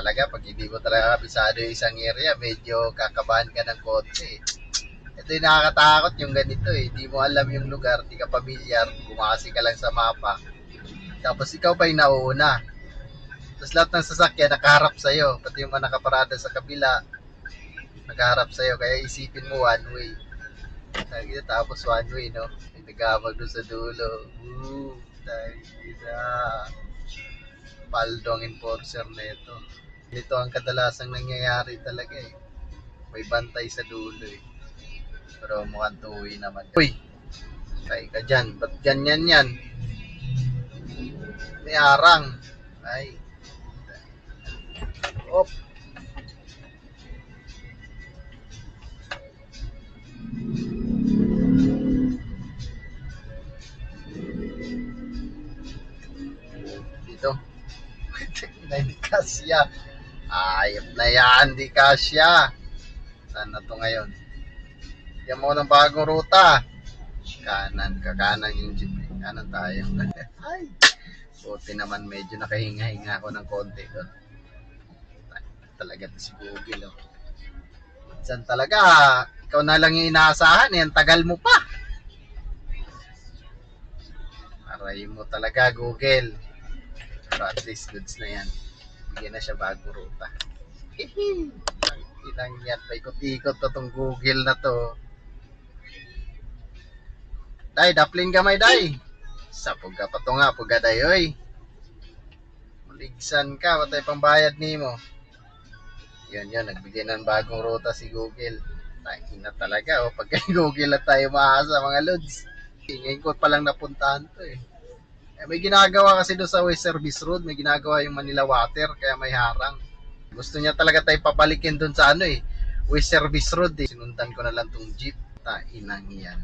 talaga, pag hindi mo talaga kabisado yung isang area, medyo kakabahan ka ng konti. Ito yung nakakatakot yung ganito eh. Hindi mo alam yung lugar, hindi ka pamilyar, bumasi ka lang sa mapa. Tapos ikaw pa yung nauuna. Tapos lahat ng sasakyan nakaharap sa'yo, pati yung mga nakaparada sa kabila, nakaharap sa'yo, kaya isipin mo one way. Tapos one way, no? May nagabag doon sa dulo. Woo! Tagina. Paldo ang enforcer na ito. Ito ang kadalasang nangyayari talaga eh. May bantay sa dulo eh. Pero mukhang tuwi naman. Uy! Tay ka dyan. Ba't ganyan yan? May arang. Ay. Op. Dito. Hindi kasya. Ayop na yan. Hindi kasya. Saan na to ngayon? Yan mo ng bagong ruta. Kanan. Kakanan yung jeep. Kanan tayo. Ay. Buti naman medyo nakahinga-hinga ako ng konti doon. Talaga to si Google. Oh. Saan talaga? Ikaw na lang yung inaasahan. Ang tagal mo pa. Aray mo talaga, Google. Pero at least goods na yan. Bigyan na siya bagong ruta. Ilang yan. Paikot-ikot to tong Google na to. Day, daplin gamay, day. Sapog ka pa to nga, pugaday, oy. Maligsan ka, patay pambayad ni mo. Yun, nagbigay ng bagong ruta si Google. Takin na talaga, oh. Pag kay Google na tayo maasa, mga lods. Ngayon ko palang napuntahan to, eh. May ginagawa kasi doon sa West Service Road, may ginagawa yung Manila Water, kaya may harang. Gusto niya talaga tayo papalikin doon sa West Service Road, eh. Sinundan ko na lang tong jeep. Tainang yan.